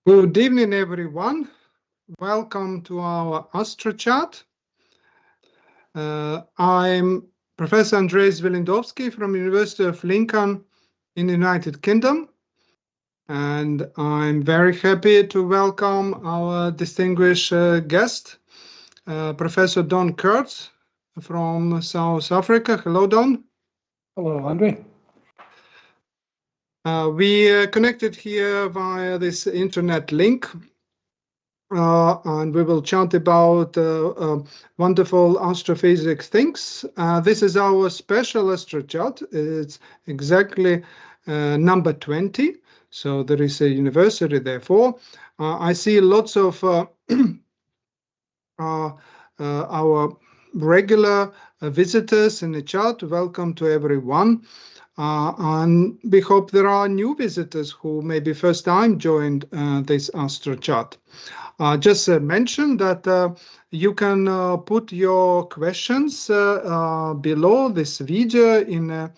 Good evening, everyone. Welcome to our Astro-Chat. I'm Professor Andrei Zvelindovsky from University of Lincoln in the United Kingdom. And I'm very happy to welcome our distinguished guest, Professor Don Kurtz from South Africa. Hello, Don. Hello, Andrei. We connected here via this internet link, and we will chat about wonderful astrophysics things. This is our special Astro-Chat. It's exactly number 20, so there is a university therefore. I see lots of our regular visitors in the chat. Welcome to everyone. And we hope there are new visitors who maybe first time joined this Astro-Chat. Just mention that you can put your questions below this video in a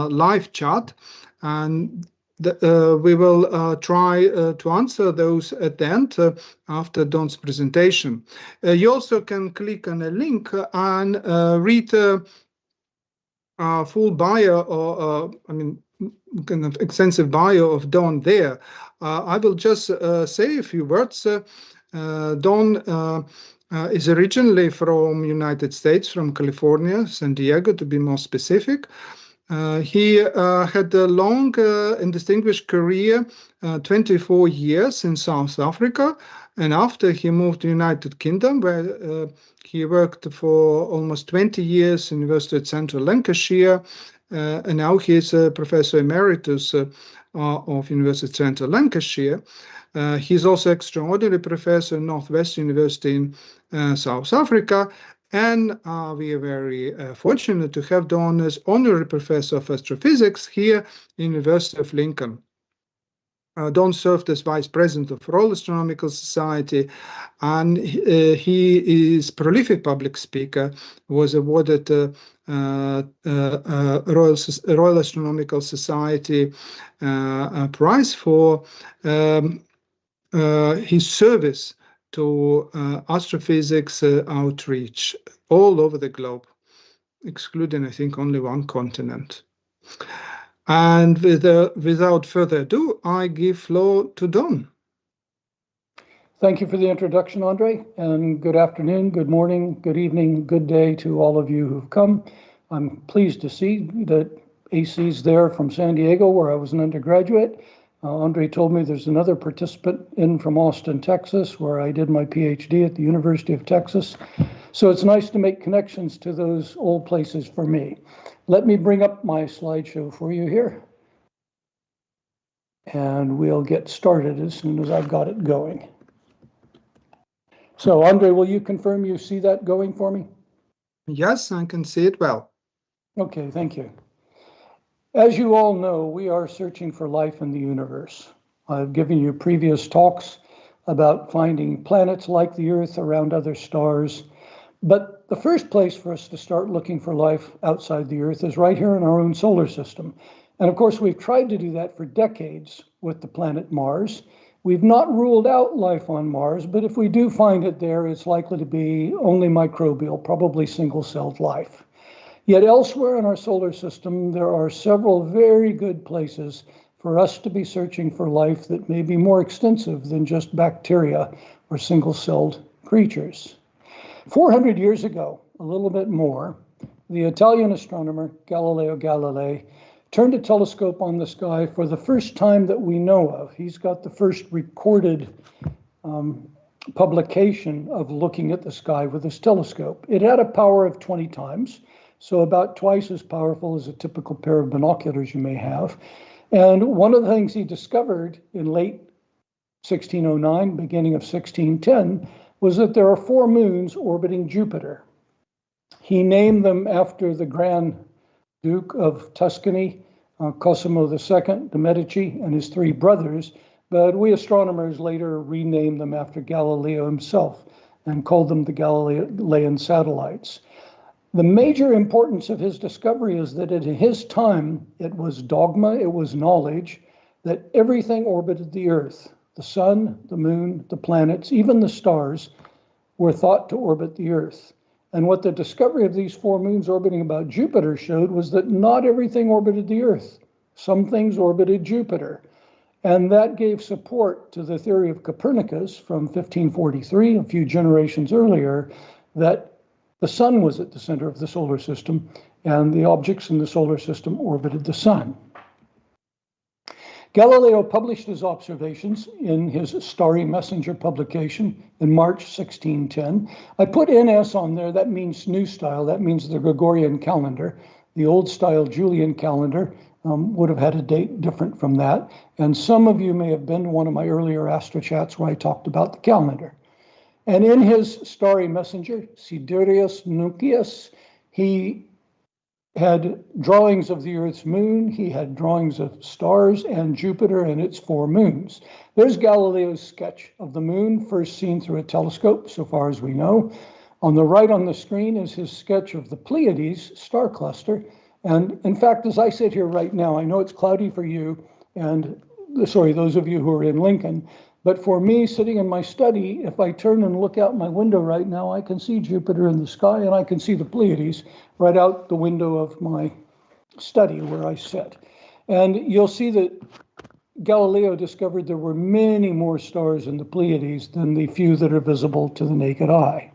live chat, and we will try to answer those at the end after Don's presentation. You also can click on a link and read full bio, or kind of extensive bio of Don there. I will just say a few words. Don is originally from United States, from California, San Diego to be more specific. He had a long and distinguished career, 24 years in South Africa, and after he moved to the United Kingdom, where he worked for almost 20 years in University of Central Lancashire, and now he is a Professor Emeritus of University of Central Lancashire. He's also extraordinary professor at Northwest University in South Africa, and we are very fortunate to have Don as honorary professor of astrophysics here at University of Lincoln. Don served as vice president of Royal Astronomical Society, and he is prolific public speaker. Was awarded Royal Astronomical Society prize for his service to astrophysics outreach all over the globe, excluding, I think, only one continent. And without further ado, I give floor to Don. Thank you for the introduction, Andrei, and good afternoon, good morning, good evening, good day to all of you who've come. I'm pleased to see that AC's there from San Diego, where I was an undergraduate. Andrei told me there's another participant in from Austin, Texas, where I did my PhD at the University of Texas. So it's nice to make connections to those old places for me. Let me bring up my slideshow for you here. And we'll get started as soon as I've got it going. So Andrei, will you confirm you see that going for me? Yes, I can see it well. Okay, thank you. As you all know, we are searching for life in the universe. I've given you previous talks about finding planets like the Earth around other stars. But the first place for us to start looking for life outside the Earth is right here in our own solar system. And of course, we've tried to do that for decades with the planet Mars. We've not ruled out life on Mars, but if we do find it there, it's likely to be only microbial, probably single-celled life. Yet elsewhere in our solar system, there are several very good places for us to be searching for life that may be more extensive than just bacteria or single-celled creatures. 400 years ago, a little bit more, the Italian astronomer Galileo Galilei turned a telescope on the sky for the first time that we know of. He's got the first recorded publication of looking at the sky with his telescope. It had a power of 20 times, so about twice as powerful as a typical pair of binoculars you may have. And one of the things he discovered in late 1609, beginning of 1610, was that there are 4 moons orbiting Jupiter. He named them after the Grand Duke of Tuscany, Cosimo II de' Medici, and his 3 brothers, but we astronomers later renamed them after Galileo himself and called them the Galilean satellites. The major importance of his discovery is that at his time, it was dogma, it was knowledge, that everything orbited the Earth. The sun, the moon, the planets, even the stars were thought to orbit the Earth. And what the discovery of these 4 moons orbiting about Jupiter showed was that not everything orbited the Earth. Some things orbited Jupiter. And that gave support to the theory of Copernicus from 1543, a few generations earlier, that the sun was at the center of the solar system and the objects in the solar system orbited the sun. Galileo published his observations in his Starry Messenger publication in March 1610. I put NS on there, that means new style, that means the Gregorian calendar. The old style Julian calendar would have had a date different from that. And some of you may have been to one of my earlier Astro-Chats where I talked about the calendar. And in his Starry Messenger, Sidereus Nuncius, he had drawings of the Earth's moon, he had drawings of stars and Jupiter and its 4 moons. There's Galileo's sketch of the moon, first seen through a telescope, so far as we know. On the right on the screen is his sketch of the Pleiades star cluster. And in fact, as I sit here right now, I know it's cloudy for you, and sorry, those of you who are in Lincoln, but for me, sitting in my study, if I turn and look out my window right now, I can see Jupiter in the sky and I can see the Pleiades right out the window of my study where I sit. And you'll see that Galileo discovered there were many more stars in the Pleiades than the few that are visible to the naked eye.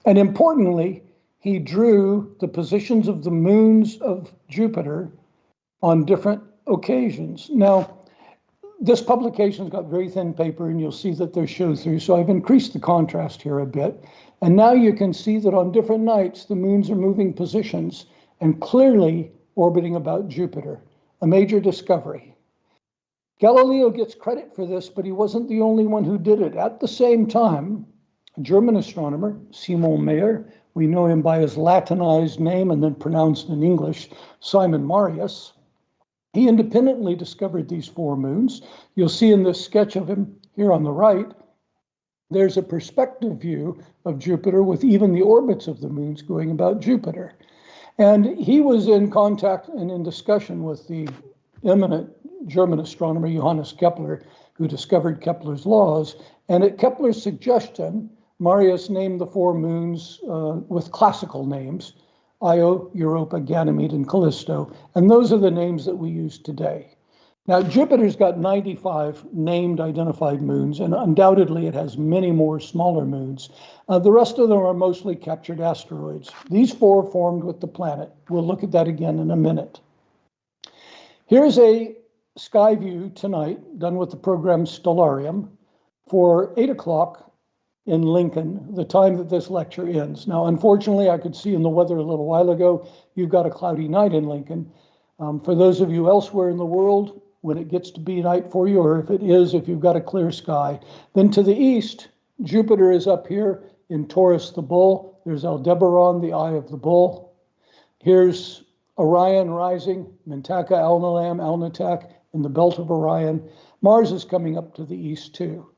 And importantly, he drew the positions of the moons of Jupiter on different occasions. Now, this publication's got very thin paper and you'll see that there's show through, so I've increased the contrast here a bit. And now you can see that on different nights, the moons are moving positions and clearly orbiting about Jupiter, a major discovery. Galileo gets credit for this, but he wasn't the only one who did it. At the same time, a German astronomer, Simon Mayer, we know him by his Latinized name and then pronounced in English, Simon Marius. He independently discovered these 4 moons. You'll see in this sketch of him here on the right, there's a perspective view of Jupiter with even the orbits of the moons going about Jupiter. And he was in contact and in discussion with the eminent German astronomer Johannes Kepler, who discovered Kepler's laws. And at Kepler's suggestion, Marius named the 4 moons with classical names, Io, Europa, Ganymede, and Callisto, and those are the names that we use today. Now, Jupiter's got 95 named identified moons, and undoubtedly it has many more smaller moons. The rest of them are mostly captured asteroids. These 4 formed with the planet. We'll look at that again in a minute. Here's a sky view tonight, done with the program Stellarium, for 8 o'clock in Lincoln, the time that this lecture ends. Now, unfortunately, I could see in the weather a little while ago, you've got a cloudy night in Lincoln. For those of you elsewhere in the world, when it gets to be night for you, or if you've got a clear sky, then to the east, Jupiter is up here in Taurus the Bull. There's Aldebaran, the eye of the bull. Here's Orion rising, Mintaka, Alnilam, Alnitak, in the belt of Orion. Mars is coming up to the east too.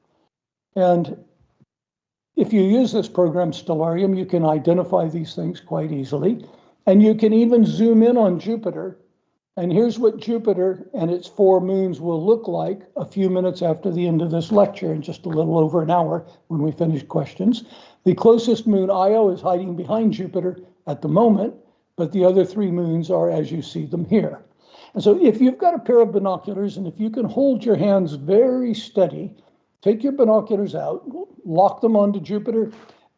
And if you use this program Stellarium, you can identify these things quite easily. And you can even zoom in on Jupiter. And here's what Jupiter and its 4 moons will look like a few minutes after the end of this lecture, in just a little over an hour when we finish questions. The closest moon, Io, is hiding behind Jupiter at the moment, but the other 3 moons are as you see them here. And so if you've got a pair of binoculars, and if you can hold your hands very steady, take your binoculars out, lock them onto Jupiter.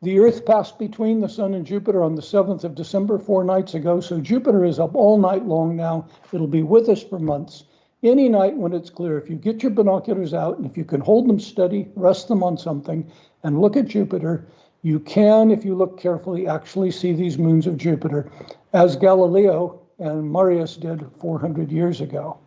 The Earth passed between the Sun and Jupiter on the 7th of December, 4 nights ago, so Jupiter is up all night long now. It'll be with us for months. Any night when it's clear, if you get your binoculars out, and if you can hold them steady, rest them on something, and look at Jupiter, you can, if you look carefully, actually see these moons of Jupiter, as Galileo and Marius did 400 years ago.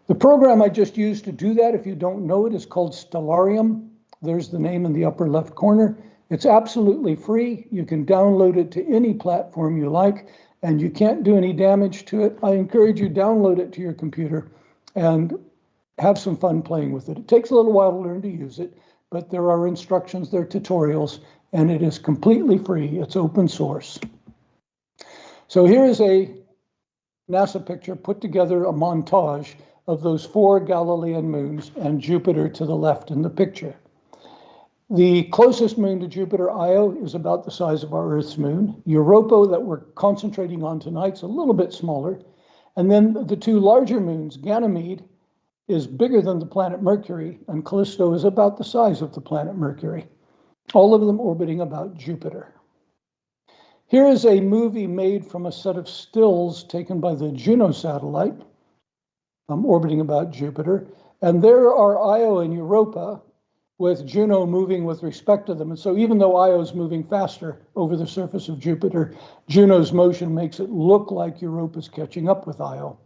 The program I just used to do that, if you don't know it, is called Stellarium. There's the name in the upper left corner. It's absolutely free. You can download it to any platform you like, and you can't do any damage to it. I encourage you, download it to your computer and have some fun playing with it. It takes a little while to learn to use it, but there are instructions, there are tutorials, and it is completely free. It's open source. So here is a NASA picture put together, a montage of those 4 Galilean moons and Jupiter to the left in the picture. The closest moon to Jupiter, Io, is about the size of our Earth's moon. Europa, that we're concentrating on tonight, is a little bit smaller. And then the 2 larger moons, Ganymede is bigger than the planet Mercury, and Callisto is about the size of the planet Mercury, all of them orbiting about Jupiter. Here is a movie made from a set of stills taken by the Juno satellite, orbiting about Jupiter. And there are Io and Europa, with Juno moving with respect to them. And so even though Io is moving faster over the surface of Jupiter, Juno's motion makes it look like Europa is catching up with Io.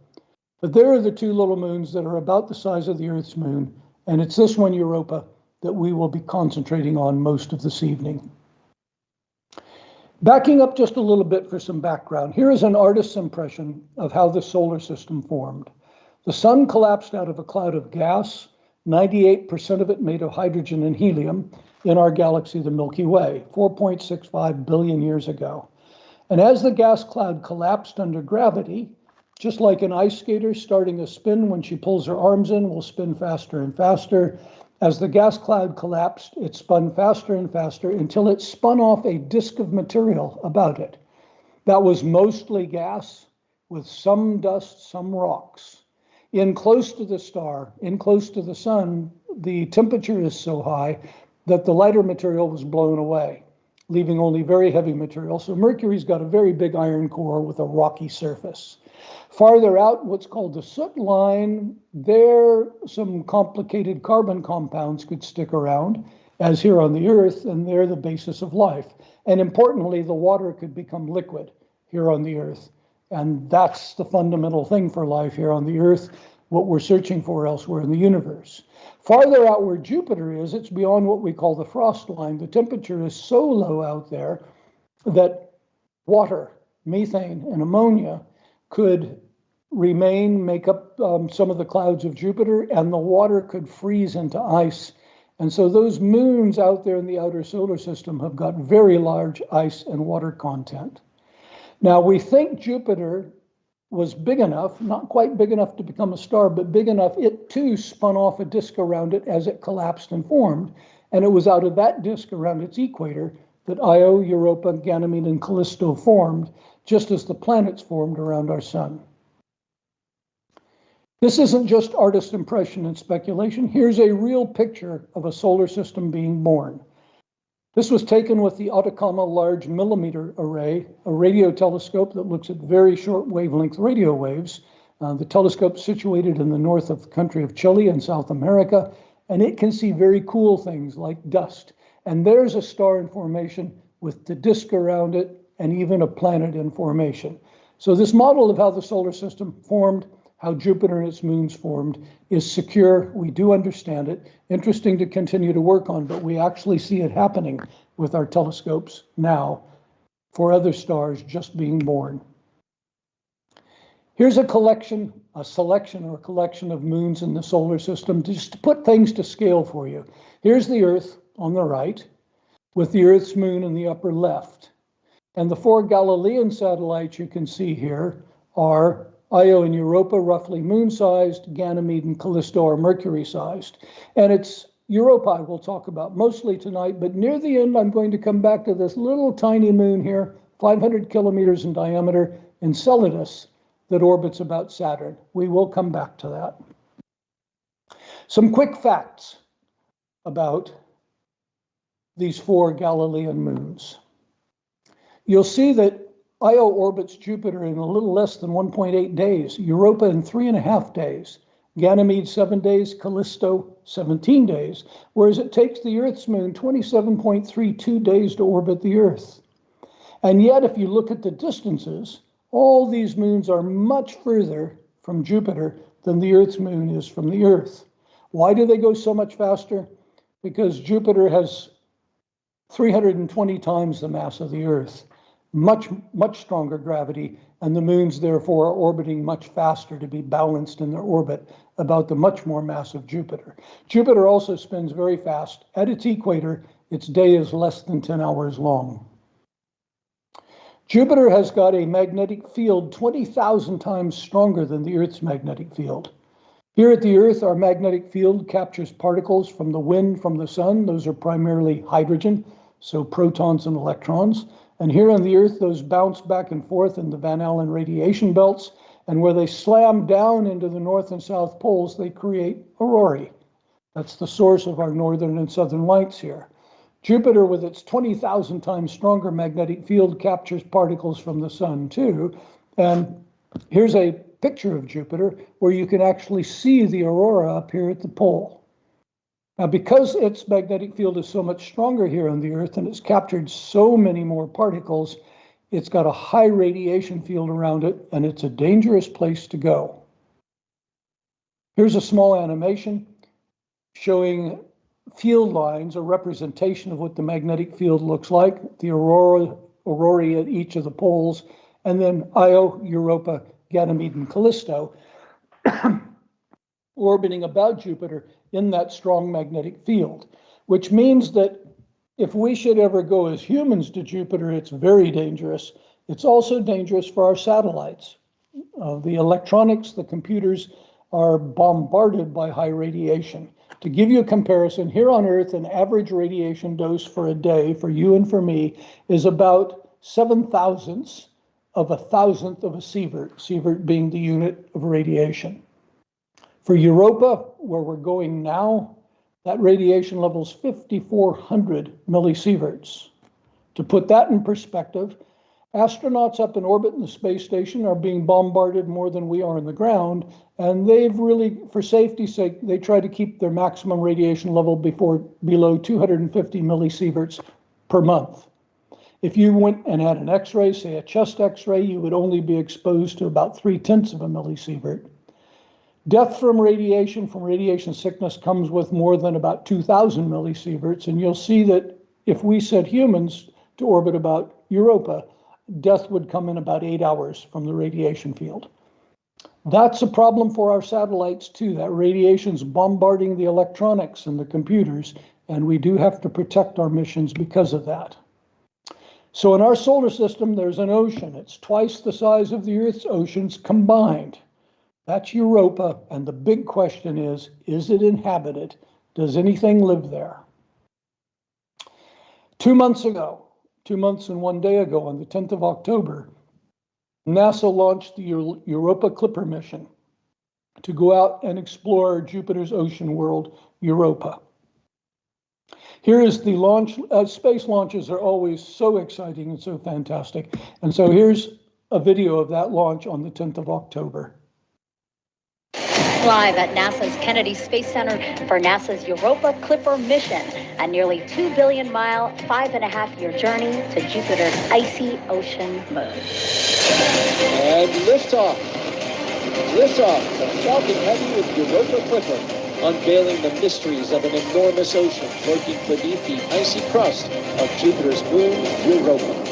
But there are the 2 little moons that are about the size of the Earth's moon, and it's this one, Europa, that we will be concentrating on most of this evening. Backing up just a little bit for some background, here is an artist's impression of how the solar system formed. The sun collapsed out of a cloud of gas, 98% of it made of hydrogen and helium, in our galaxy, the Milky Way, 4.65 billion years ago. And as the gas cloud collapsed under gravity, just like an ice skater starting a spin when she pulls her arms in will spin faster and faster, as the gas cloud collapsed, it spun faster and faster until it spun off a disk of material about it. That was mostly gas with some dust, some rocks. In close to the star, in close to the sun, the temperature is so high that the lighter material was blown away, leaving only very heavy material. So Mercury's got a very big iron core with a rocky surface. Farther out, what's called the soot line, there some complicated carbon compounds could stick around, as here on the Earth, and they're the basis of life. And importantly, the water could become liquid here on the Earth. And that's the fundamental thing for life here on the Earth, what we're searching for elsewhere in the universe. Farther out where Jupiter is, it's beyond what we call the frost line. The temperature is so low out there that water, methane, and ammonia could remain, make up some of the clouds of Jupiter, and the water could freeze into ice. And so those moons out there in the outer solar system have got very large ice and water content. Now, we think Jupiter was big enough, not quite big enough to become a star, but big enough it too spun off a disk around it as it collapsed and formed. And it was out of that disk around its equator that Io, Europa, Ganymede, and Callisto formed, just as the planets formed around our sun. This isn't just artist impression and speculation. Here's a real picture of a solar system being born. This was taken with the Atacama Large Millimeter Array, a radio telescope that looks at very short wavelength radio waves. The telescope's situated in the north of the country of Chile in South America, and it can see very cool things like dust. And there's a star in formation with the disk around it and even a planet in formation. So this model of how the solar system formed, how Jupiter and its moons formed, is secure. We do understand it. Interesting to continue to work on, but we actually see it happening with our telescopes now for other stars just being born. Here's a selection of moons in the solar system, just to put things to scale for you. Here's the Earth on the right, with the Earth's moon in the upper left. And the 4 Galilean satellites you can see here are Io and Europa, roughly moon-sized. Ganymede and Callisto are Mercury-sized. And it's Europa we'll talk about mostly tonight, but near the end, I'm going to come back to this little tiny moon here, 500 kilometers in diameter, Enceladus, that orbits about Saturn. We will come back to that. Some quick facts about these 4 Galilean moons. You'll see that Io orbits Jupiter in a little less than 1.8 days, Europa in 3.5 days, Ganymede 7 days, Callisto 17 days, whereas it takes the Earth's moon 27.32 days to orbit the Earth. And yet, if you look at the distances, all these moons are much further from Jupiter than the Earth's moon is from the Earth. Why do they go so much faster? Because Jupiter has 320 times the mass of the Earth. Much stronger gravity, and the moons therefore are orbiting much faster to be balanced in their orbit about the much more massive Jupiter. Jupiter also spins very fast. At its equator, its day is less than 10 hours long. Jupiter has got a magnetic field 20,000 times stronger than the Earth's magnetic field. Here at the Earth, our magnetic field captures particles from the wind from the sun. Those are primarily hydrogen, so protons and electrons. And here on the Earth, those bounce back and forth in the Van Allen radiation belts. And where they slam down into the north and south poles, they create aurorae. That's the source of our northern and southern lights here. Jupiter, with its 20,000 times stronger magnetic field, captures particles from the sun too. And here's a picture of Jupiter where you can actually see the aurora up here at the pole. Now, because its magnetic field is so much stronger here on the Earth and it's captured so many more particles, it's got a high radiation field around it, and it's a dangerous place to go. Here's a small animation showing field lines, a representation of what the magnetic field looks like, the aurorae at each of the poles, and then Io, Europa, Ganymede, and Callisto orbiting about Jupiter in that strong magnetic field, which means that if we should ever go as humans to Jupiter, it's very dangerous. It's also dangerous for our satellites. The electronics, the computers are bombarded by high radiation. To give you a comparison, here on Earth, an average radiation dose for a day, for you and for me, is about 7/1000th of a thousandth of a sievert, sievert being the unit of radiation. For Europa, where we're going now, that radiation level is 5,400 millisieverts. To put that in perspective, astronauts up in orbit in the space station are being bombarded more than we are on the ground, and they've really, for safety's sake, they try to keep their maximum radiation level below 250 millisieverts per month. If you went and had an X-ray, say a chest X-ray, you would only be exposed to about 0.3 of a millisievert. Death from radiation sickness comes with more than about 2,000 millisieverts, and you'll see that if we sent humans to orbit about Europa, death would come in about 8 hours from the radiation field. That's a problem for our satellites too. That radiation's bombarding the electronics and the computers, and we do have to protect our missions because of that. So in our solar system, there's an ocean. It's twice the size of the Earth's oceans combined. That's Europa, and the big question is it inhabited? Does anything live there? 2 months ago, 2 months and 1 day ago, on the 10th of October, NASA launched the Europa Clipper mission to go out and explore Jupiter's ocean world, Europa. Here is the launch. Space launches are always so exciting and so fantastic. And so here's a video of that launch on the 10th of October. Live at NASA's Kennedy Space Center for NASA's Europa Clipper mission, a nearly 2 billion mile, 5.5-year journey to Jupiter's icy ocean moon. And liftoff. Liftoff of Falcon Heavy with Europa Clipper, unveiling the mysteries of an enormous ocean lurking beneath the icy crust of Jupiter's moon, Europa.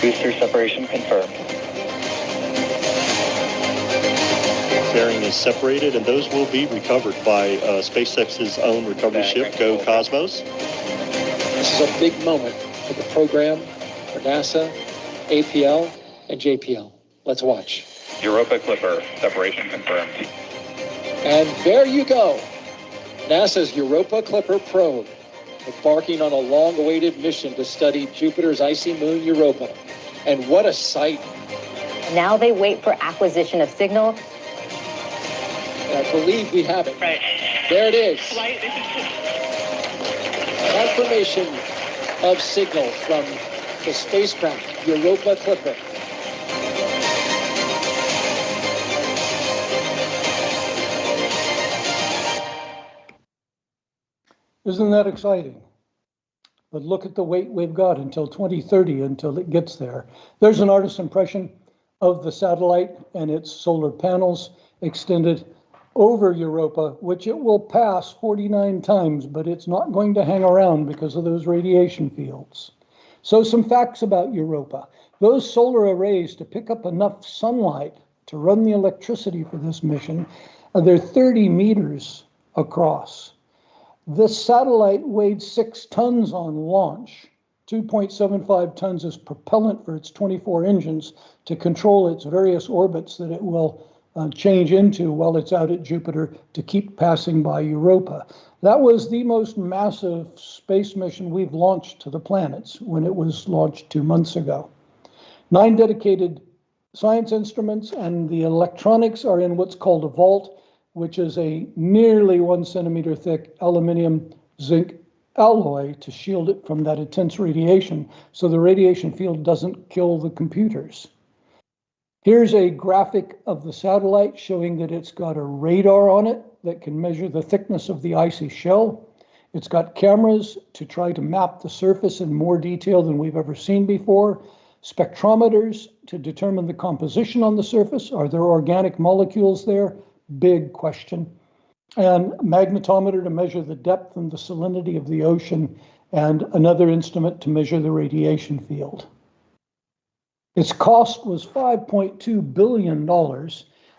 Booster separation confirmed. Bearing is separated, and those will be recovered by SpaceX's own recovery ship, Go Cosmos. This is a big moment for the program, for NASA, APL, and JPL. Let's watch. Europa Clipper, separation confirmed. And there you go. NASA's Europa Clipper probe, embarking on a long-awaited mission to study Jupiter's icy moon, Europa. And what a sight. Now they wait for acquisition of signal. And I believe we have it. Right. There it is. Confirmation of signal from the spacecraft, Europa Clipper. Isn't that exciting? But look at the wait we've got until 2030 until it gets there. There's an artist's impression of the satellite and its solar panels extended over Europa, which it will pass 49 times, but it's not going to hang around because of those radiation fields. So some facts about Europa. Those solar arrays, to pick up enough sunlight to run the electricity for this mission, they're 30 meters across. This satellite weighed 6 tons on launch 2.75 tons as propellant for its 24 engines to control its various orbits that it will change into while it's out at Jupiter to keep passing by Europa. That was the most massive space mission we've launched to the planets when it was launched 2 months ago. 9 dedicated science instruments, and the electronics are in what's called a vault, which is a nearly 1 centimeter thick aluminum zinc alloy to shield it from that intense radiation, so the radiation field doesn't kill the computers. Here's a graphic of the satellite showing that it's got a radar on it that can measure the thickness of the icy shell. It's got cameras to try to map the surface in more detail than we've ever seen before, spectrometers to determine the composition on the surface. Are there organic molecules there? Big question. And magnetometer to measure the depth and the salinity of the ocean, and another instrument to measure the radiation field. Its cost was $5.2 billion.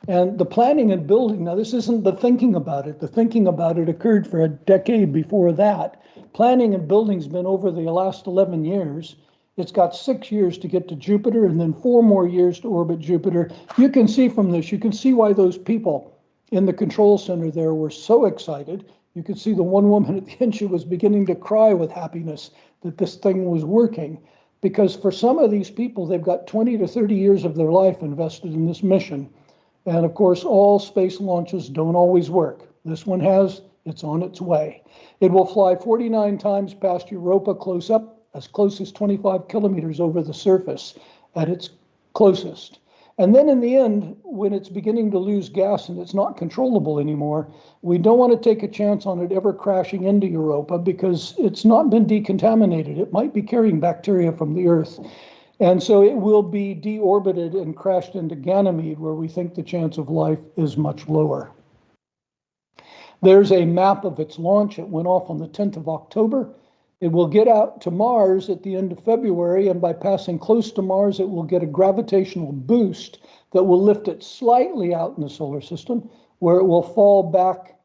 And the planning and building, now this isn't the thinking about it. The thinking about it occurred for a decade before that. Planning and building's been over the last 11 years. It's got 6 years to get to Jupiter and then 4 more years to orbit Jupiter. You can see from this, you can see why those people in the control center there were so excited. You could see the one woman at the end, she was beginning to cry with happiness that this thing was working. Because for some of these people, they've got 20 to 30 years of their life invested in this mission. And of course, all space launches don't always work. This one has, it's on its way. It will fly 49 times past Europa close up, as close as 25 kilometers over the surface at its closest. And then in the end, when it's beginning to lose gas and it's not controllable anymore, we don't want to take a chance on it ever crashing into Europa because it's not been decontaminated. It might be carrying bacteria from the Earth. And so it will be deorbited and crashed into Ganymede, where we think the chance of life is much lower. There's a map of its launch. It went off on the 10th of October. It will get out to Mars at the end of February, and by passing close to Mars, it will get a gravitational boost that will lift it slightly out in the solar system, where it will fall back,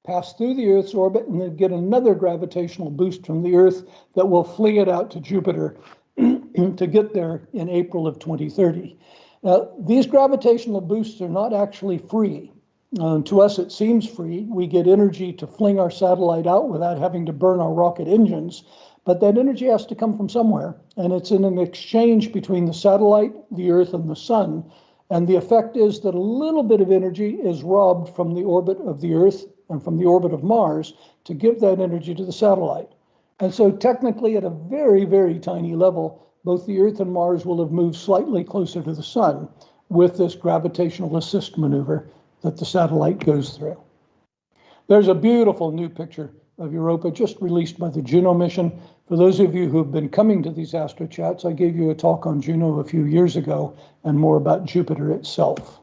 pass through the Earth's orbit, and then get another gravitational boost from the Earth that will fling it out to Jupiter to get there in April of 2030. Now, these gravitational boosts are not actually free. To us, it seems free. We get energy to fling our satellite out without having to burn our rocket engines, but that energy has to come from somewhere, and it's in an exchange between the satellite, the Earth, and the Sun, and the effect is that a little bit of energy is robbed from the orbit of the Earth and from the orbit of Mars to give that energy to the satellite. And so technically, at a very, very tiny level, both the Earth and Mars will have moved slightly closer to the Sun with this gravitational assist maneuver that the satellite goes through. There's a beautiful new picture of Europa just released by the Juno mission. For those of you who've been coming to these Astro-Chats, I gave you a talk on Juno a few years ago and more about Jupiter itself.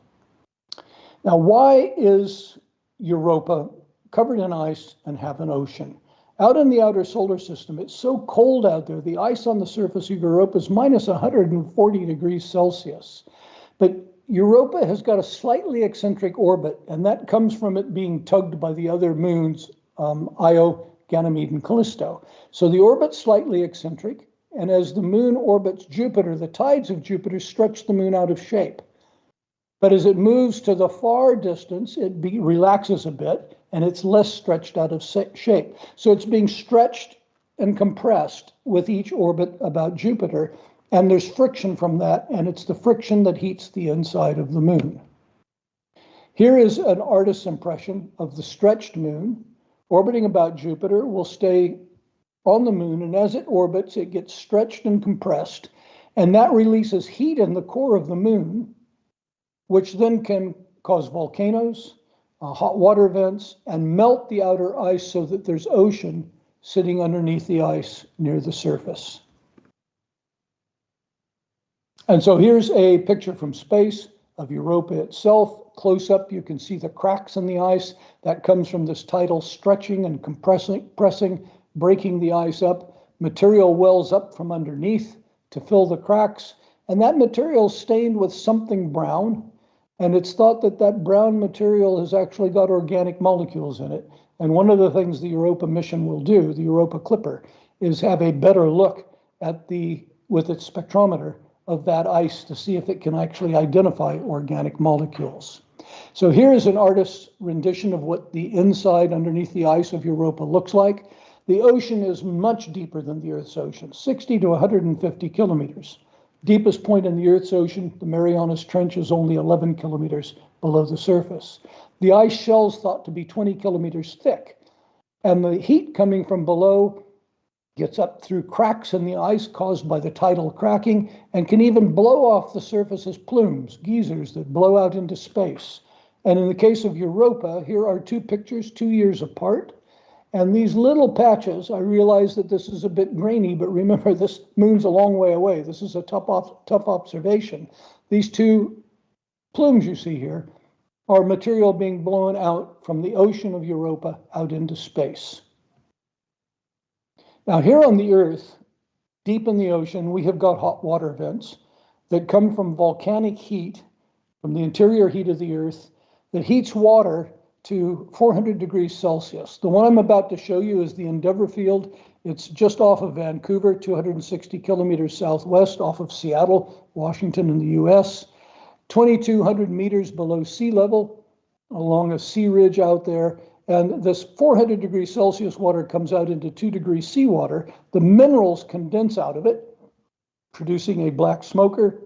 Now, why is Europa covered in ice and have an ocean? Out in the outer solar system, it's so cold out there, the ice on the surface of Europa is minus 140 degrees Celsius. But Europa has got a slightly eccentric orbit, and that comes from it being tugged by the other moons, Io, Ganymede, and Callisto. So the orbit's slightly eccentric, and as the moon orbits Jupiter, the tides of Jupiter stretch the moon out of shape. But as it moves to the far distance, it relaxes a bit, and it's less stretched out of shape. So it's being stretched and compressed with each orbit about Jupiter, and there's friction from that, and it's the friction that heats the inside of the moon. Here is an artist's impression of the stretched moon. Orbiting about Jupiter will stay on the moon, and as it orbits, it gets stretched and compressed, and that releases heat in the core of the moon, which then can cause volcanoes, hot water vents, and melt the outer ice so that there's ocean sitting underneath the ice near the surface. And so here's a picture from space of Europa itself. Close up, you can see the cracks in the ice. That comes from this tidal stretching and compressing, breaking the ice up. Material wells up from underneath to fill the cracks. And that material is stained with something brown. And it's thought that that brown material has actually got organic molecules in it. And one of the things the Europa mission will do, the Europa Clipper, is have a better look with its spectrometer of that ice to see if it can actually identify organic molecules. So here is an artist's rendition of what the inside underneath the ice of Europa looks like. The ocean is much deeper than the Earth's ocean, 60 to 150 kilometers. Deepest point in the Earth's ocean, the Marianas Trench, is only 11 kilometers below the surface. The ice shell's thought to be 20 kilometers thick, and the heat coming from below gets up through cracks in the ice caused by the tidal cracking and can even blow off the surface as plumes, geysers that blow out into space. And in the case of Europa, here are two pictures 2 years apart. And these little patches, I realize that this is a bit grainy, but remember, this moon's a long way away. This is a tough observation. These two plumes you see here are material being blown out from the ocean of Europa out into space. Now here on the Earth, deep in the ocean, we have got hot water vents that come from volcanic heat, from the interior heat of the Earth, that heats water to 400 degrees Celsius. The one I'm about to show you is the Endeavour Field. It's just off of Vancouver, 260 kilometers southwest, off of Seattle, Washington in the US, 2,200 meters below sea level, along a sea ridge out there. And this 400 degrees Celsius water comes out into 2 degrees seawater. The minerals condense out of it, producing a black smoker.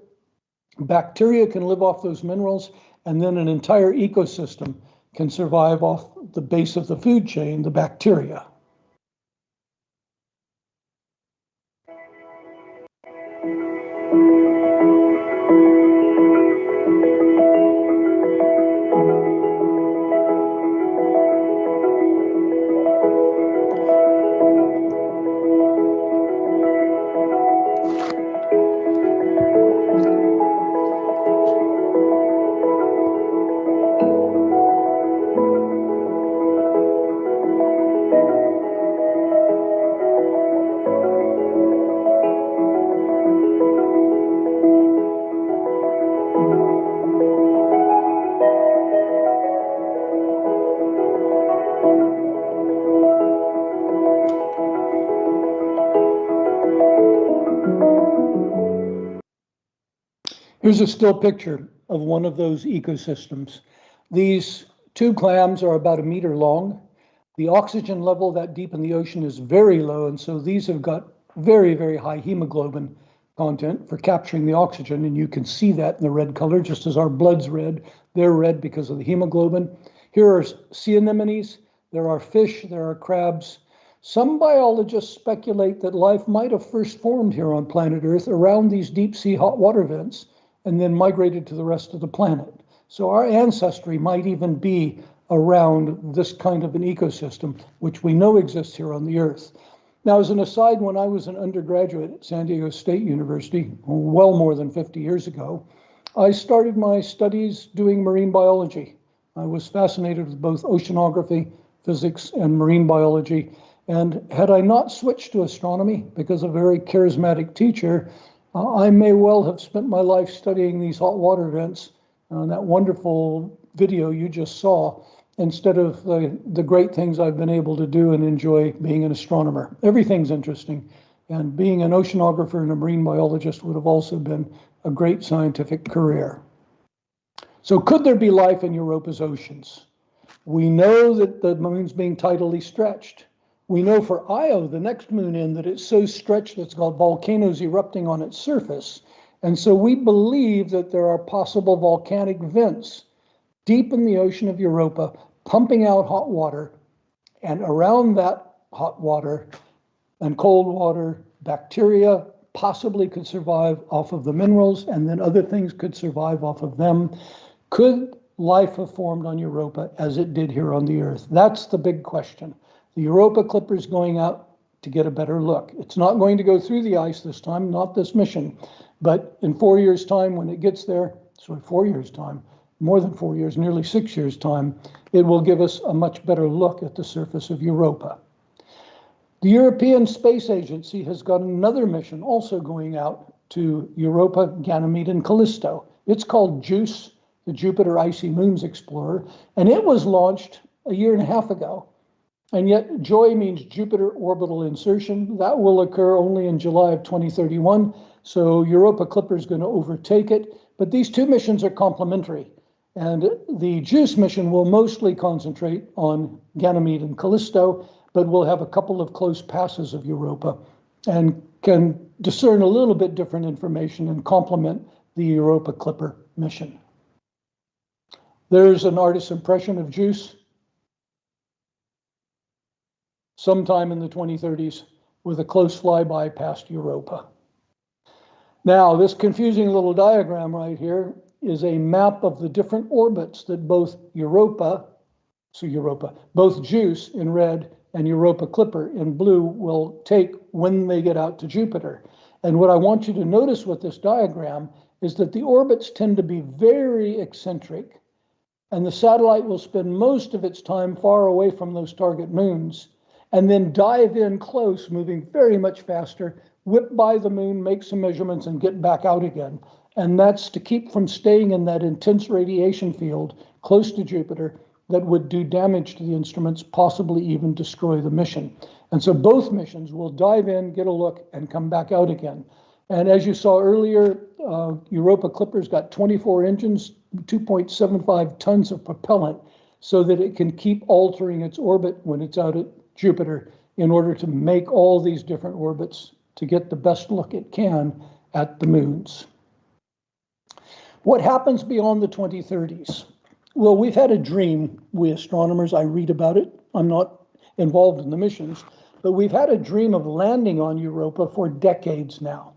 Bacteria can live off those minerals, and then an entire ecosystem can survive off the base of the food chain, the bacteria. Here's a still picture of one of those ecosystems. These two clams are about 1 meter long. The oxygen level that deep in the ocean is very low, and so these have got very, very high hemoglobin content for capturing the oxygen, and you can see that in the red color, just as our blood's red. They're red because of the hemoglobin. Here are sea anemones, there are fish, there are crabs. Some biologists speculate that life might have first formed here on planet Earth around these deep sea hot water vents, and then migrated to the rest of the planet. So our ancestry might even be around this kind of an ecosystem, which we know exists here on the Earth. Now, as an aside, when I was an undergraduate at San Diego State University, well more than 50 years ago, I started my studies doing marine biology. I was fascinated with both oceanography, physics, and marine biology. And had I not switched to astronomy because of a very charismatic teacher, I may well have spent my life studying these hot water vents, that wonderful video you just saw, instead of the great things I've been able to do and enjoy being an astronomer. Everything's interesting, and being an oceanographer and a marine biologist would have also been a great scientific career. So could there be life in Europa's oceans? We know that the moon's being tidally stretched. We know for Io, the next moon in, that it's so stretched it's got volcanoes erupting on its surface. And so we believe that there are possible volcanic vents deep in the ocean of Europa, pumping out hot water, and around that hot water and cold water, bacteria possibly could survive off of the minerals, and then other things could survive off of them. Could life have formed on Europa as it did here on the Earth? That's the big question. The Europa Clipper is going out to get a better look. It's not going to go through the ice this time, not this mission, but in 4 years' time, when it gets there, 4 years' time, more than 4 years, nearly 6 years' time, it will give us a much better look at the surface of Europa. The European Space Agency has got another mission also going out to Europa, Ganymede, and Callisto. It's called JUICE, the Jupiter Icy Moons Explorer, and it was launched a year and a half ago. And yet JOI means Jupiter orbital insertion. That will occur only in July of 2031. So Europa Clipper is going to overtake it. But these two missions are complementary. And the JUICE mission will mostly concentrate on Ganymede and Callisto, but we'll have a couple of close passes of Europa and can discern a little bit different information and complement the Europa Clipper mission. There's an artist's impression of JUICE sometime in the 2030s with a close flyby past Europa. Now, this confusing little diagram right here is a map of the different orbits that both both JUICE in red and Europa Clipper in blue will take when they get out to Jupiter. And what I want you to notice with this diagram is that the orbits tend to be very eccentric, and the satellite will spend most of its time far away from those target moons, and then dive in close, moving very much faster, whip by the moon, make some measurements, and get back out again. And that's to keep from staying in that intense radiation field close to Jupiter that would do damage to the instruments, possibly even destroy the mission. And so both missions will dive in, get a look, and come back out again. And as you saw earlier, Europa Clipper's got 24 engines, 2.75 tons of propellant, so that it can keep altering its orbit when it's out at Jupiter in order to make all these different orbits to get the best look it can at the moons. What happens beyond the 2030s? Well, we've had a dream, we astronomers. I read about it. I'm not involved in the missions, but we've had a dream of landing on Europa for decades now.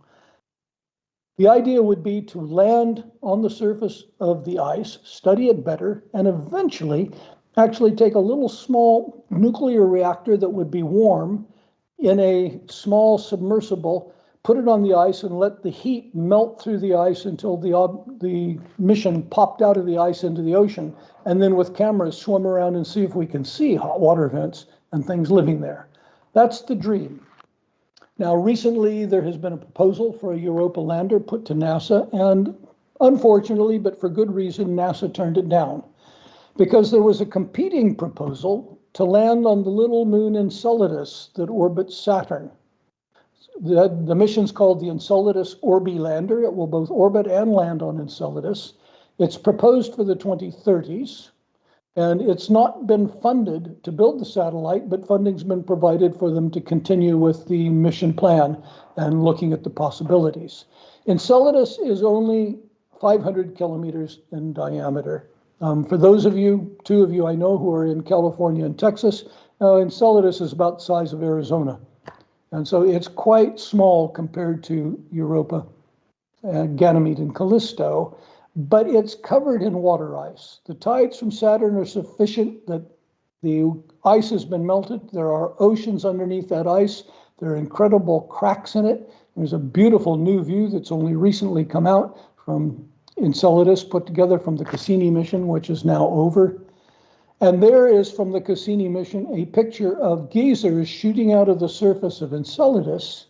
The idea would be to land on the surface of the ice, study it better, and eventually actually take a little small nuclear reactor that would be warm in a small submersible, put it on the ice and let the heat melt through the ice until the mission popped out of the ice into the ocean, and then with cameras swim around and see if we can see hot water vents and things living there. That's the dream. Now, recently there has been a proposal for a Europa lander put to NASA, and unfortunately, but for good reason, NASA turned it down because there was a competing proposal to land on the little moon Enceladus that orbits Saturn. The mission's called the Enceladus Orbi Lander. It will both orbit and land on Enceladus. It's proposed for the 2030s, and it's not been funded to build the satellite, but funding's been provided for them to continue with the mission plan and looking at the possibilities. Enceladus is only 500 kilometers in diameter. For those of you, two of you I know who are in California and Texas, Enceladus is about the size of Arizona. And so it's quite small compared to Europa, Ganymede, and Callisto, but it's covered in water ice. The tides from Saturn are sufficient that the ice has been melted. There are oceans underneath that ice. There are incredible cracks in it. There's a beautiful new view that's only recently come out from Enceladus, put together from the Cassini mission, which is now over. And there is, from the Cassini mission, a picture of geysers shooting out of the surface of Enceladus.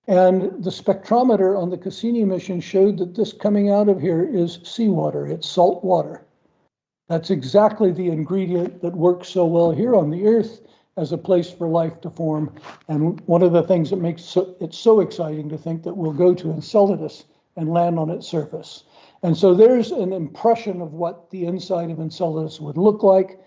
And the spectrometer on the Cassini mission showed that this coming out of here is seawater. It's salt water. That's exactly the ingredient that works so well here on the Earth as a place for life to form. And one of the things that makes it so exciting to think that we'll go to Enceladus and land on its surface. And so there's an impression of what the inside of Enceladus would look like.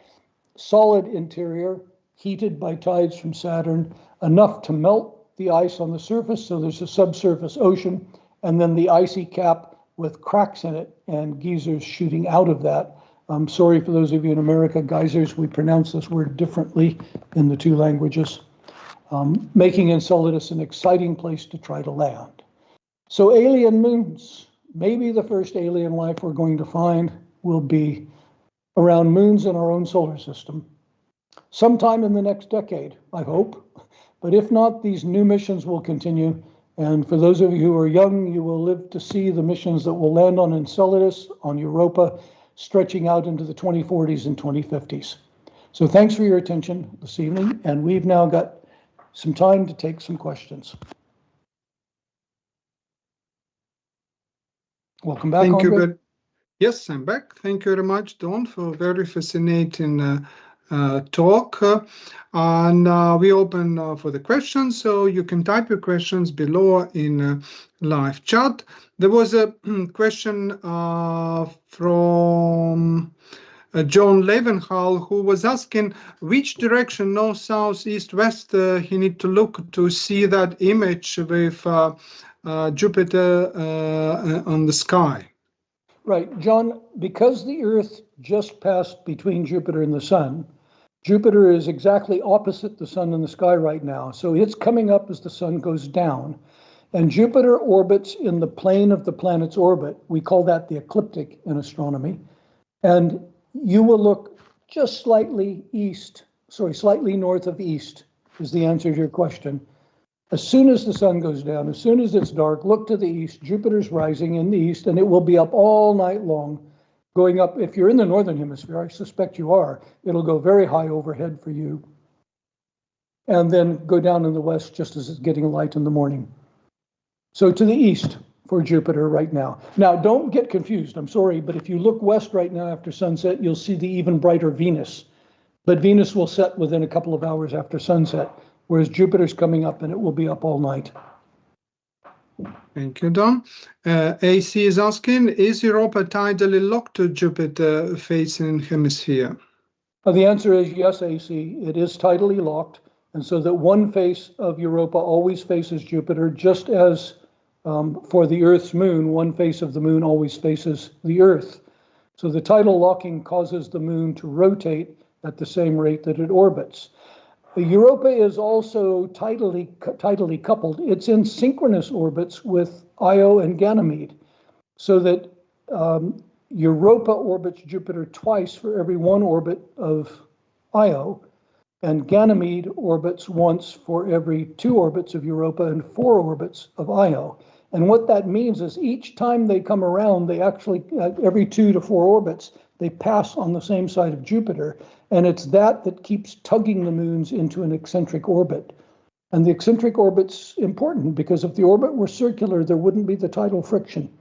Solid interior, heated by tides from Saturn, enough to melt the ice on the surface, so there's a subsurface ocean, and then the icy cap with cracks in it and geysers shooting out of that. I'm sorry for those of you in America, geysers, we pronounce this word differently in the two languages, making Enceladus an exciting place to try to land. So alien moons. Maybe the first alien life we're going to find will be around moons in our own solar system. Sometime in the next decade, I hope. But if not, these new missions will continue. And for those of you who are young, you will live to see the missions that will land on Enceladus, on Europa, stretching out into the 2040s and 2050s. So thanks for your attention this evening. And we've now got some time to take some questions. Welcome back, Thank Andre. you. Yes, I'm back. Thank you very much, Don, for a very fascinating talk. And we open for the questions, so you can type your questions below in live chat. There was a question from John Levenhall, who was asking which direction, north, south, east, west, he need to look to see that image with Jupiter on the sky. Right, John, because the Earth just passed between Jupiter and the Sun, Jupiter is exactly opposite the Sun in the sky right now. So it's coming up as the Sun goes down. And Jupiter orbits in the plane of the planet's orbit. We call that the ecliptic in astronomy. And you will look just slightly north of east is the answer to your question. As soon as the Sun goes down, as soon as it's dark, look to the east. Jupiter's rising in the east, and it will be up all night long, going up. If you're in the northern hemisphere, I suspect you are, it'll go very high overhead for you, and then go down in the west just as it's getting light in the morning. So to the east for Jupiter right now. Now, don't get confused, I'm sorry, but if you look west right now after sunset, you'll see the even brighter Venus. But Venus will set within a couple of hours after sunset, whereas Jupiter's coming up and it will be up all night. Thank you, Don. AC is asking, is Europa tidally locked to Jupiter facing hemisphere? The answer is yes, AC. It is tidally locked, and so that one face of Europa always faces Jupiter, just as for the Earth's moon, one face of the moon always faces the Earth. So the tidal locking causes the moon to rotate at the same rate that it orbits. Europa is also tidally coupled. It's in synchronous orbits with Io and Ganymede, so that Europa orbits Jupiter twice for every one orbit of Io, and Ganymede orbits once for every 2 orbits of Europa and 4 orbits of Io. And what that means is each time they come around, they actually, every 2 to 4 orbits, they pass on the same side of Jupiter. And it's that keeps tugging the moons into an eccentric orbit. And the eccentric orbit's important because if the orbit were circular, there wouldn't be the tidal friction.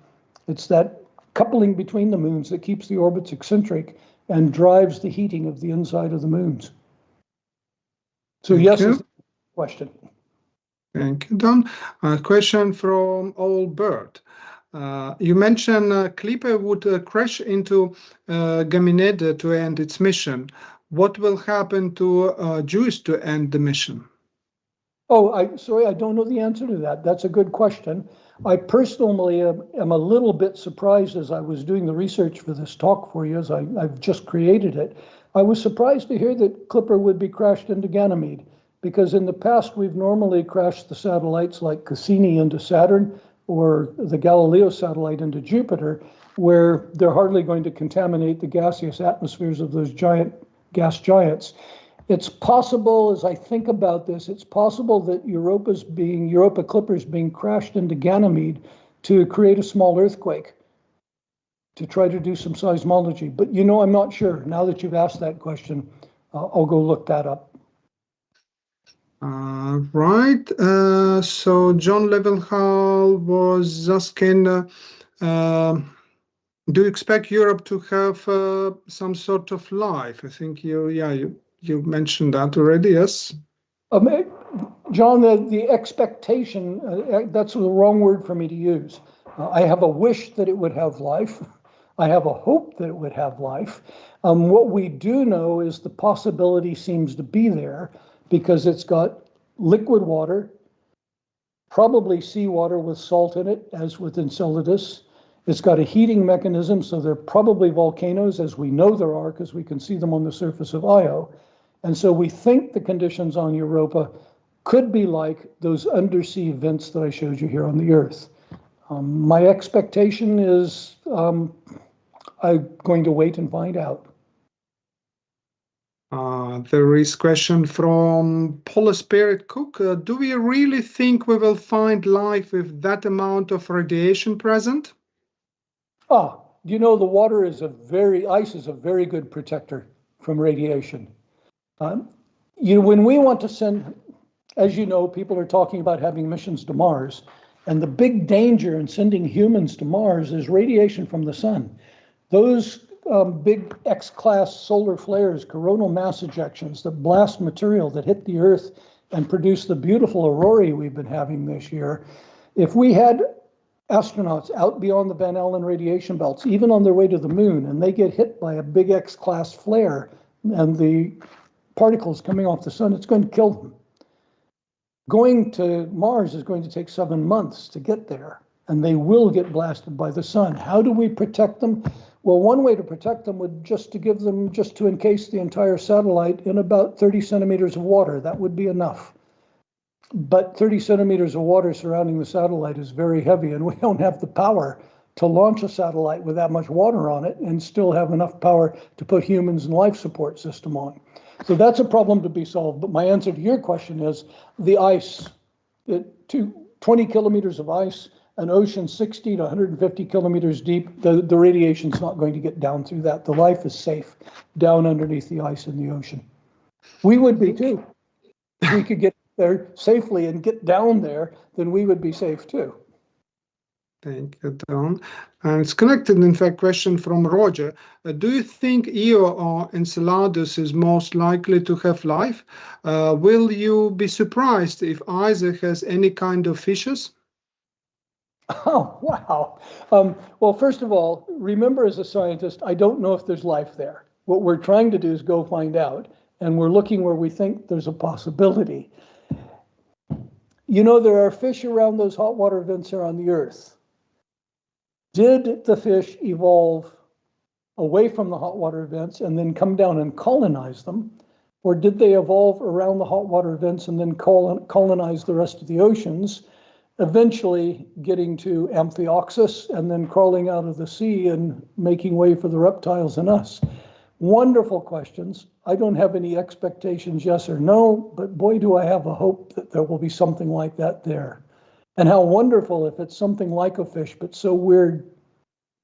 It's that coupling between the moons that keeps the orbits eccentric and drives the heating of the inside of the moons. So yes is the question. Thank you, Don. A question from Old Bird. You mentioned Clipper would crash into Ganymede to end its mission. What will happen to JUICE to end the mission? Oh, sorry, I don't know the answer to that. That's a good question. I personally am a little bit surprised as I was doing the research for this talk for you, as I've just created it. I was surprised to hear that Clipper would be crashed into Ganymede, because in the past we've normally crashed the satellites like Cassini into Saturn or the Galileo satellite into Jupiter, where they're hardly going to contaminate the gaseous atmospheres of those giant gas giants. It's possible, as I think about this, it's possible that Europa Clipper's being crashed into Ganymede to create a small earthquake, to try to do some seismology. But I'm not sure. Now that you've asked that question, I'll go look that up. Right. So John Levenhall was asking, do you expect Europe to have some sort of life? I think you mentioned that already, yes? John, the expectation, that's the wrong word for me to use. I have a wish that it would have life. I have a hope that it would have life. What we do know is the possibility seems to be there because it's got liquid water, probably seawater with salt in it, as with Enceladus. It's got a heating mechanism, so there are probably volcanoes, as we know there are, because we can see them on the surface of Io. And so we think the conditions on Europa could be like those undersea vents that I showed you here on the Earth. My expectation is I'm going to wait and find out. There is a question from Paula Spirit Cook. Do we really think we will find life with that amount of radiation present? The water is ice is a very good protector from radiation. When we want to send, as you know, people are talking about having missions to Mars, and the big danger in sending humans to Mars is radiation from the sun. Those big X-class solar flares, coronal mass ejections that blast material that hit the Earth and produce the beautiful aurorae we've been having this year. If we had astronauts out beyond the Van Allen radiation belts, even on their way to the moon, and they get hit by a big X-class flare and the particles coming off the sun, it's going to kill them. Going to Mars is going to take 7 months to get there, and they will get blasted by the sun. How do we protect them? Well, one way to protect them would just to encase the entire satellite in about 30 centimeters of water. That would be enough. But 30 centimeters of water surrounding the satellite is very heavy, and we don't have the power to launch a satellite with that much water on it and still have enough power to put humans and life support system on. So that's a problem to be solved. But my answer to your question is the ice, 20 kilometers of ice, an ocean 60 to 150 kilometers deep, the radiation's not going to get down through that. The life is safe down underneath the ice in the ocean. We would be too. If we could get there safely and get down there, then we would be safe too. Thank you, Don. And it's connected, in fact, question from Roger. Do you think Io or Enceladus is most likely to have life? Will you be surprised if either has any kind of fishes? Oh, wow. Well, first of all, remember as a scientist, I don't know if there's life there. What we're trying to do is go find out, and we're looking where we think there's a possibility. You know, there are fish around those hot water vents here on the Earth. Did the fish evolve away from the hot water vents and then come down and colonize them? Or did they evolve around the hot water vents and then colonize the rest of the oceans, eventually getting to Amphioxus and then crawling out of the sea and making way for the reptiles and us? Wonderful questions. I don't have any expectations, yes or no, but boy, do I have a hope that there will be something like that there. And how wonderful if it's something like a fish, but so weird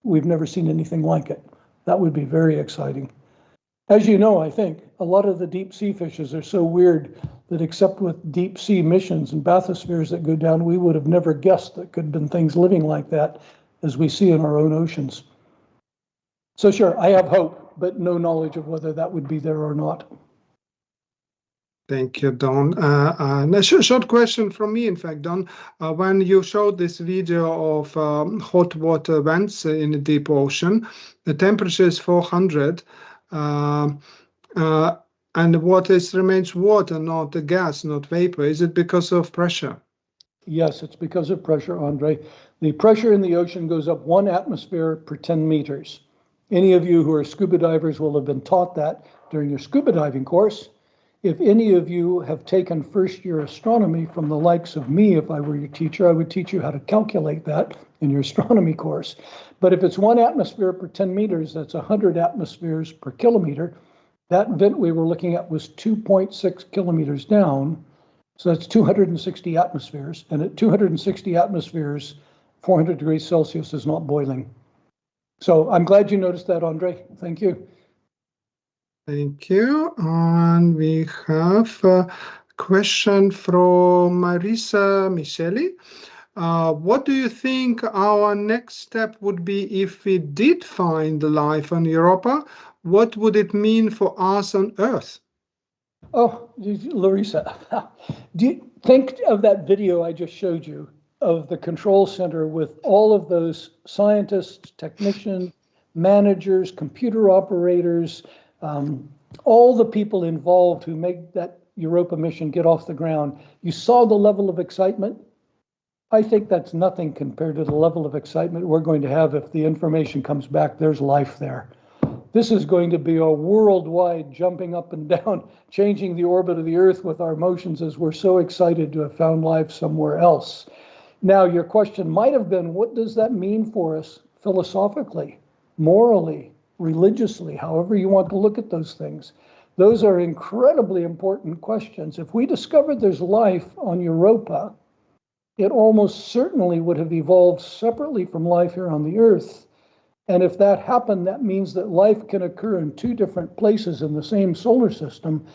we've never seen anything like it. That would be very exciting. As you know, I think a lot of the deep sea fishes are so weird that except with deep sea missions and bathyspheres that go down, we would have never guessed that could have been things living like that as we see in our own oceans. So sure, I have hope, but no knowledge of whether that would be there or not. Thank you, Don. A short question from me, in fact, Don. When you showed this video of hot water vents in the deep ocean, the temperature is 400, and the water remains water, not a gas, not vapor. Is it because of pressure? Yes, it's because of pressure, Andrei. The pressure in the ocean goes up 1 atmosphere per 10 meters. Any of you who are scuba divers will have been taught that during your scuba diving course. If any of you have taken first-year astronomy from the likes of me, if I were your teacher, I would teach you how to calculate that in your astronomy course. But if it's 1 atmosphere per 10 meters, that's 100 atmospheres per kilometer. That vent we were looking at was 2.6 kilometers down, so that's 260 atmospheres. And at 260 atmospheres, 400 degrees Celsius is not boiling. So I'm glad you noticed that, Andrei. Thank you. Thank you. And we have a question from Marisa Micheli. What do you think our next step would be if we did find life on Europa? What would it mean for us on Earth? Oh, Larissa, do you think of that video I just showed you of the control center with all of those scientists, technicians, managers, computer operators, all the people involved who make that Europa mission get off the ground? You saw the level of excitement? I think that's nothing compared to the level of excitement we're going to have if the information comes back there's life there. This is going to be a worldwide jumping up and down, changing the orbit of the Earth with our motions as we're so excited to have found life somewhere else. Now, your question might have been, what does that mean for us philosophically, morally, religiously, however you want to look at those things? Those are incredibly important questions. If we discovered there's life on Europa, it almost certainly would have evolved separately from life here on the Earth. And if that happened, that means that life can occur in 2 different places in the same solar system.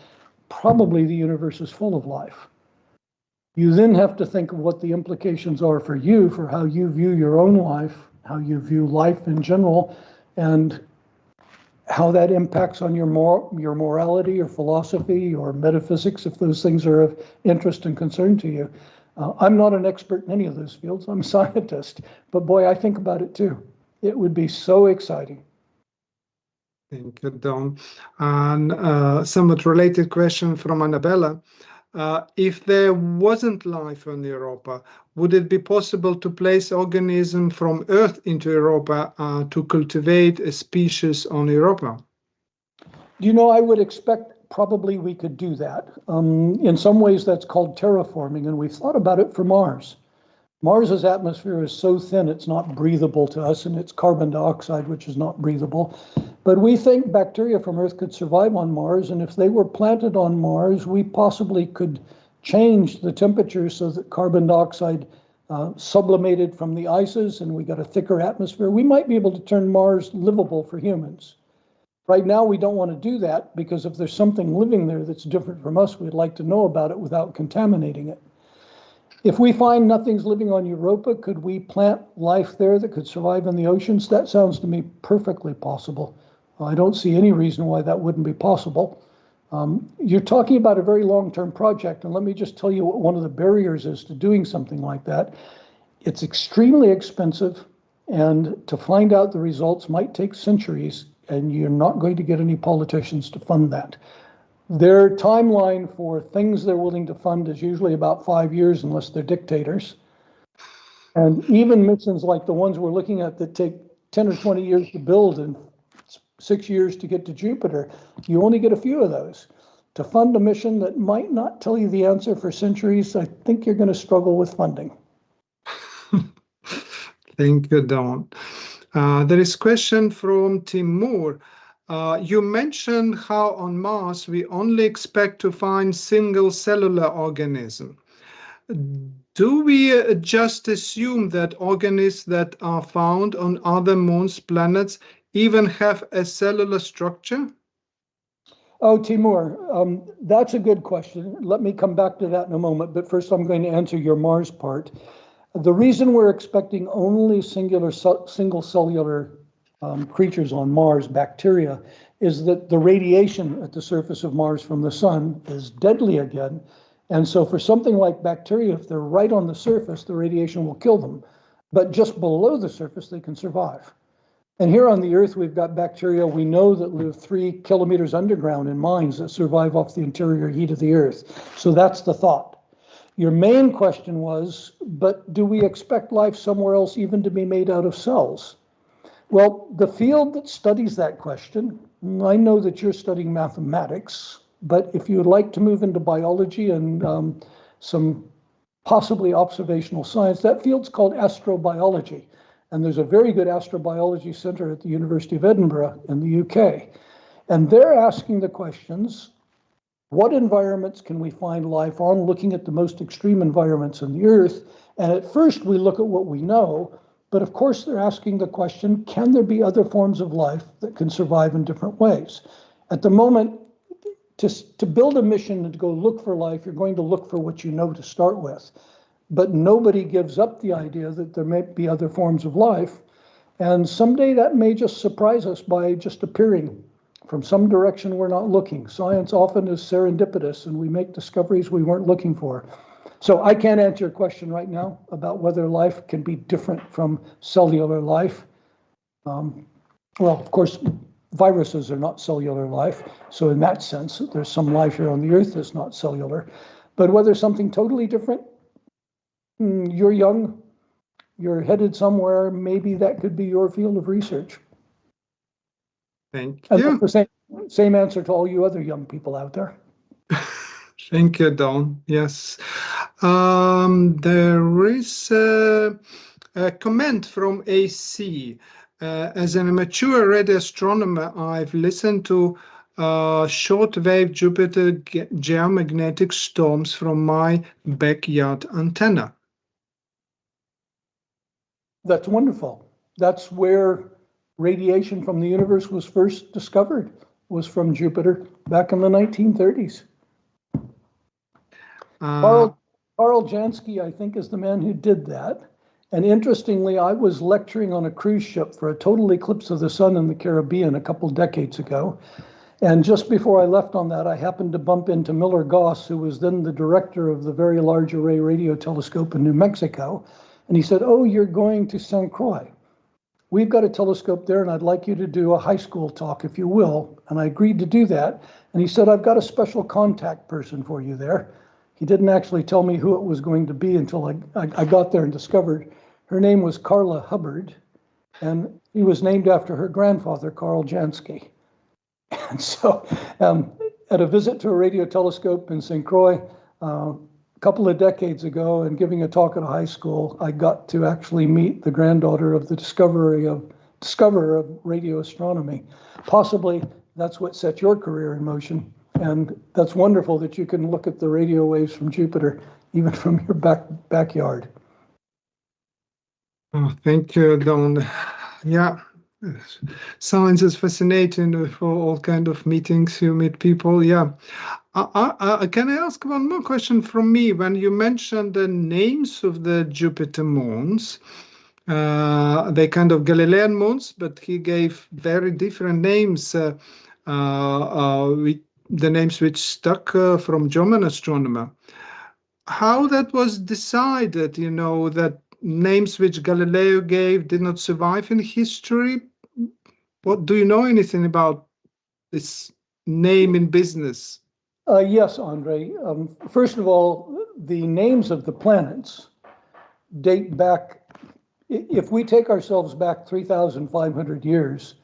Probably the universe is full of life. You then have to think of what the implications are for you, for how you view your own life, how you view life in general. And how that impacts on your morality or philosophy or metaphysics, if those things are of interest and concern to you. I'm not an expert in any of those fields. I'm a scientist, but boy, I think about it too. It would be so exciting. Thank you, Don. And somewhat related question from Annabella. If there wasn't life on Europa, would it be possible to place organisms from Earth into Europa to cultivate a species on Europa? You know, I would expect probably we could do that. In some ways, that's called terraforming, and we've thought about it for Mars. Mars's atmosphere is so thin it's not breathable to us, and it's carbon dioxide, which is not breathable. But we think bacteria from Earth could survive on Mars, and if they were planted on Mars, we possibly could change the temperature so that carbon dioxide sublimated from the ices and we got a thicker atmosphere. We might be able to turn Mars livable for humans. Right now, we don't want to do that because if there's something living there that's different from us, we'd like to know about it without contaminating it. If we find nothing's living on Europa, could we plant life there that could survive in the oceans? That sounds to me perfectly possible. I don't see any reason why that wouldn't be possible. You're talking about a very long-term project, and let me just tell you what one of the barriers is to doing something like that. It's extremely expensive, and to find out the results might take centuries, and you're not going to get any politicians to fund that. Their timeline for things they're willing to fund is usually about 5 years, unless they're dictators. And even missions like the ones we're looking at that take 10 or 20 years to build and 6 years to get to Jupiter, you only get a few of those. To fund a mission that might not tell you the answer for centuries, I think you're going to struggle with funding. Thank you, Don. There is a question from Timur. You mentioned how on Mars we only expect to find single cellular organisms. Do we just assume that organisms that are found on other moons, planets, even have a cellular structure? Oh, Timur, that's a good question. Let me come back to that in a moment, but first I'm going to answer your Mars part. The reason we're expecting only single cellular creatures on Mars, bacteria, is that the radiation at the surface of Mars from the sun is deadly again. And so for something like bacteria, if they're right on the surface, the radiation will kill them. But just below the surface, they can survive. And here on the Earth, we've got bacteria we know that live 3 kilometers underground in mines that survive off the interior heat of the Earth. So that's the thought. Your main question was, but do we expect life somewhere else even to be made out of cells? Well, the field that studies that question, I know that you're studying mathematics, but if you would like to move into biology and some possibly observational science, that field's called astrobiology. And there's a very good astrobiology center at the University of Edinburgh in the UK. And they're asking the questions, what environments can we find life on, looking at the most extreme environments on the Earth? And at first we look at what we know, but of course they're asking the question, can there be other forms of life that can survive in different ways? At the moment, to build a mission and to go look for life, you're going to look for what you know to start with. But nobody gives up the idea that there may be other forms of life. And someday that may just surprise us by just appearing from some direction we're not looking. Science often is serendipitous, and we make discoveries we weren't looking for. So I can't answer your question right now about whether life can be different from cellular life. Well, of course, viruses are not cellular life. So in that sense, there's some life here on the Earth that's not cellular. But whether something totally different, you're young, you're headed somewhere, maybe that could be your field of research. Thank you. And the same answer to all you other young people out there. Thank you, Don. Yes. There is a comment from AC. As an amateur radio astronomer, I've listened to shortwave Jupiter geomagnetic storms from my backyard antenna. That's wonderful. That's where radiation from the universe was first discovered, was from Jupiter back in the 1930s. Carl Jansky, I think, is the man who did that. And interestingly, I was lecturing on a cruise ship for a total eclipse of the sun in the Caribbean a couple decades ago. And just before I left on that, I happened to bump into Miller Goss, who was then the director of the Very Large Array Radio Telescope in New Mexico. And he said, "Oh, you're going to St. Croix. We've got a telescope there, and I'd like you to do a high school talk, if you will." And I agreed to do that. And he said, "I've got a special contact person for you there." He didn't actually tell me who it was going to be until I got there and discovered her name was Carla Hubbard, and he was named after her grandfather, Carl Jansky. And so at a visit to a radio telescope in St. Croix a couple of decades ago and giving a talk at a high school, I got to actually meet the granddaughter of the discoverer of radio astronomy. Possibly that's what set your career in motion. And that's wonderful that you can look at the radio waves from Jupiter, even from your backyard. Oh, thank you, Don. Yeah, science is fascinating for all kind of meetings. You meet people. Yeah. Can I ask one more question from me? When you mentioned the names of the Jupiter moons, they kind of Galilean moons, but he gave very different names, the names which stuck from German astronomer. How that was decided, that names which Galileo gave did not survive in history? What do you know anything about this name in business? Yes, Andrei. First of all, the names of the planets date back, if we take ourselves back 3,500 years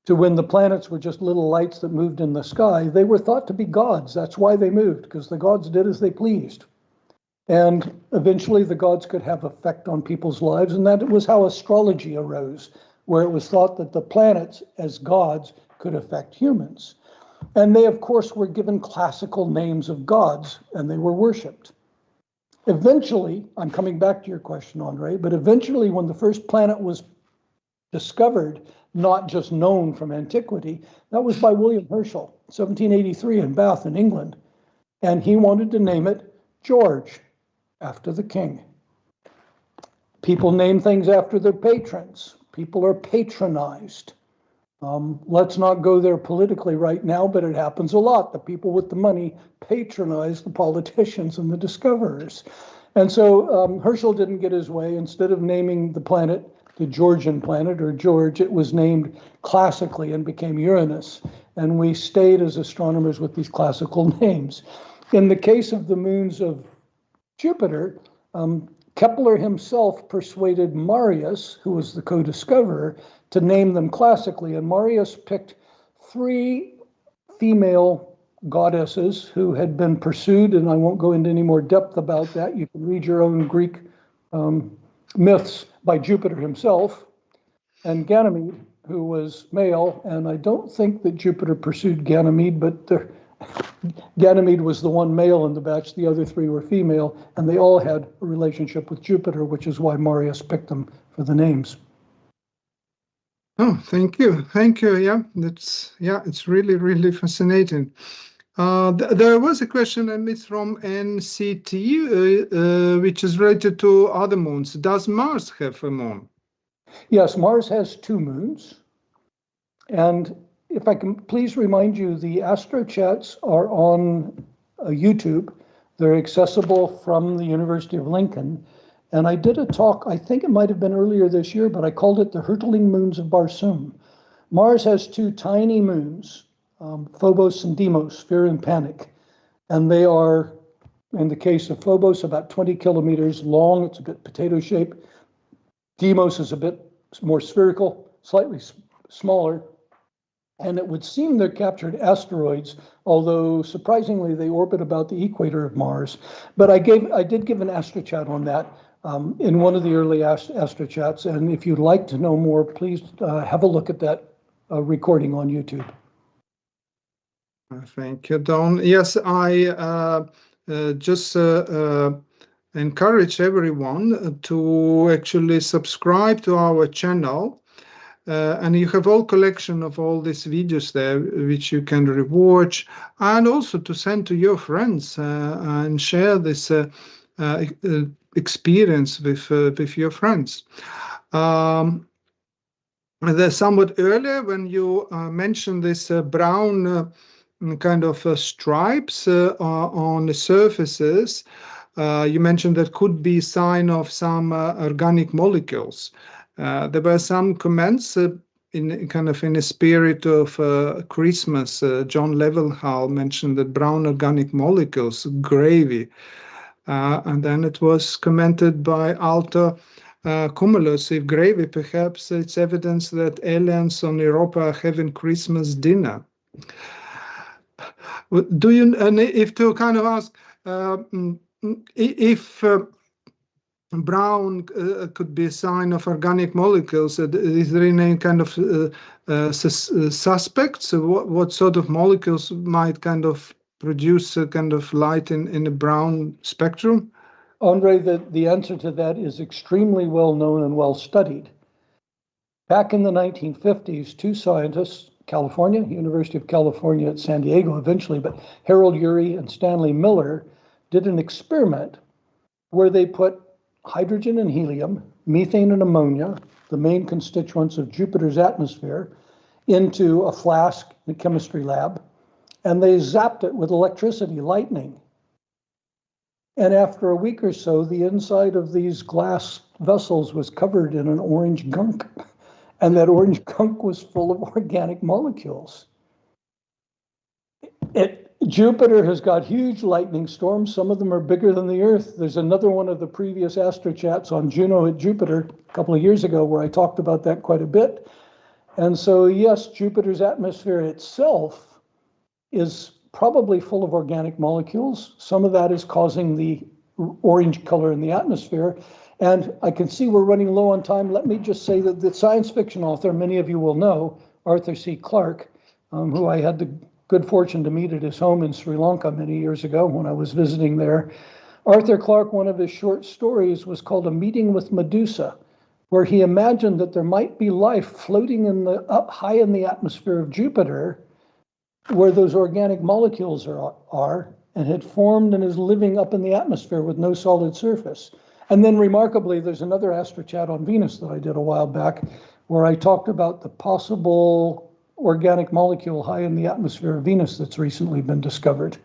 to when the planets were just little lights that moved in the sky, they were thought to be gods. That's why they moved, because the gods did as they pleased. And eventually the gods could have effect on people's lives, and that was how astrology arose, where it was thought that the planets as gods could affect humans. And they, of course, were given classical names of gods, and they were worshipped. Eventually, I'm coming back to your question, Andrei, but eventually when the first planet was discovered, not just known from antiquity, that was by William Herschel, 1783 in Bath in England. And he wanted to name it George, after the king. People name things after their patrons. People are patronized. Let's not go there politically right now, but it happens a lot. The people with the money patronize the politicians and the discoverers. And so Herschel didn't get his way. Instead of naming the planet the Georgian planet, or George, it was named classically and became Uranus. And we stayed as astronomers with these classical names. In the case of the moons of Jupiter, Kepler himself persuaded Marius, who was the co-discoverer, to name them classically. And Marius picked 3 female goddesses who had been pursued, and I won't go into any more depth about that. You can read your own Greek myths by Jupiter himself, and Ganymede, who was male. And I don't think that Jupiter pursued Ganymede, but Ganymede was the one male in the batch, the other 3 were female, and they all had a relationship with Jupiter, which is why Marius picked them for the names. Oh, thank you. Thank you. Yeah, it's really, really fascinating. There was a question I missed from NCT, which is related to other moons. Does Mars have a moon? Yes, Mars has 2 moons. And if I can please remind you, the Astro-Chats are on YouTube. They're accessible from the University of Lincoln. And I did a talk, I think it might have been earlier this year, but I called it the Hurtling Moons of Barsoom. Mars has 2 tiny moons, Phobos and Deimos, Fear and Panic. And they are, in the case of Phobos, about 20 kilometers long. It's a bit potato-shaped. Deimos is a bit more spherical, slightly smaller. And it would seem they're captured asteroids, although surprisingly they orbit about the equator of Mars. But I did give an Astro-Chat on that in one of the early Astro-Chats. And if you'd like to know more, please have a look at that recording on YouTube. Thank you, Don. Yes, I just encourage everyone to actually subscribe to our channel. And you have all collection of all these videos there, which you can rewatch, and also to send to your friends and share this experience with your friends. Somewhat earlier, when you mentioned this brown kind of stripes on the surfaces, you mentioned that could be a sign of some organic molecules. There were some comments in kind of in the spirit of Christmas. John Leventhal mentioned that brown organic molecules, gravy. And then it was commented by Alto Cumulus, if gravy, perhaps it's evidence that aliens on Europa are having Christmas dinner. Do you, if to kind of ask, if brown could be a sign of organic molecules, is there any kind of suspects? What sort of molecules might kind of produce a kind of light in the brown spectrum? Andrei, the answer to that is extremely well known and well studied. Back in the 1950s, two scientists, California, University of California at San Diego eventually, but Harold Urey and Stanley Miller did an experiment where they put hydrogen and helium, methane and ammonia, the main constituents of Jupiter's atmosphere, into a flask in a chemistry lab, and they zapped it with electricity, lightning. And after a week or so, the inside of these glass vessels was covered in an orange gunk, and that orange gunk was full of organic molecules. Jupiter has got huge lightning storms. Some of them are bigger than the Earth. There's another one of the previous Astro-Chats on Juno at Jupiter a couple of years ago where I talked about that quite a bit. And so, yes, Jupiter's atmosphere itself is probably full of organic molecules. Some of that is causing the orange color in the atmosphere. And I can see we're running low on time. Let me just say that the science fiction author, many of you will know, Arthur C. Clarke, who I had the good fortune to meet at his home in Sri Lanka many years ago when I was visiting there. Arthur Clarke, one of his short stories was called A Meeting with Medusa, where he imagined that there might be life floating in the up high in the atmosphere of Jupiter, where those organic molecules are and had formed and is living up in the atmosphere with no solid surface. And then remarkably, there's another Astro-Chat on Venus that I did a while back, where I talked about the possible organic molecule high in the atmosphere of Venus that's recently been discovered.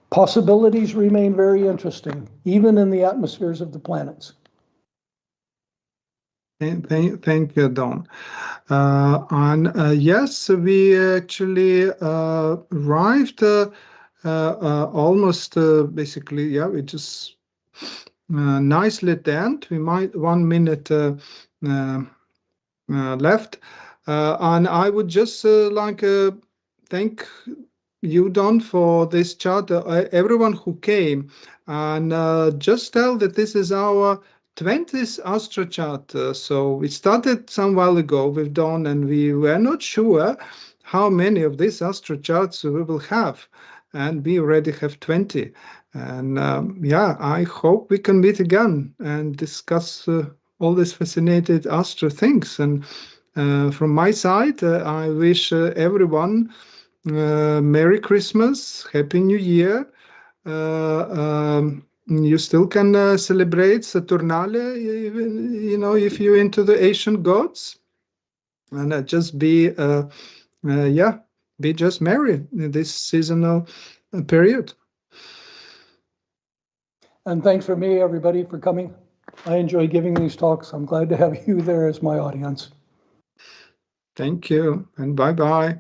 Possibilities remain very interesting, even in the atmospheres of the planets. Thank you, Don. Yes, we actually arrived almost basically, yeah, we just nicely at the end. We might 1 minute left. And I would just like thank you, Don, for this chat, everyone who came, and just tell that this is our 20th Astro-Chat. So we started some while ago with Don, and we were not sure how many of these Astro-Chats we will have, and we already have 20. And yeah, I hope we can meet again and discuss all these fascinating astro things. And from my side, I wish everyone Merry Christmas, Happy New Year. You still can celebrate Saturnale, you know, if you're into the ancient gods, and just be, yeah, be just merry in this seasonal period. And thanks for me, everybody, for coming. I enjoy giving these talks. I'm glad to have you there as my audience. Thank you, and bye-bye.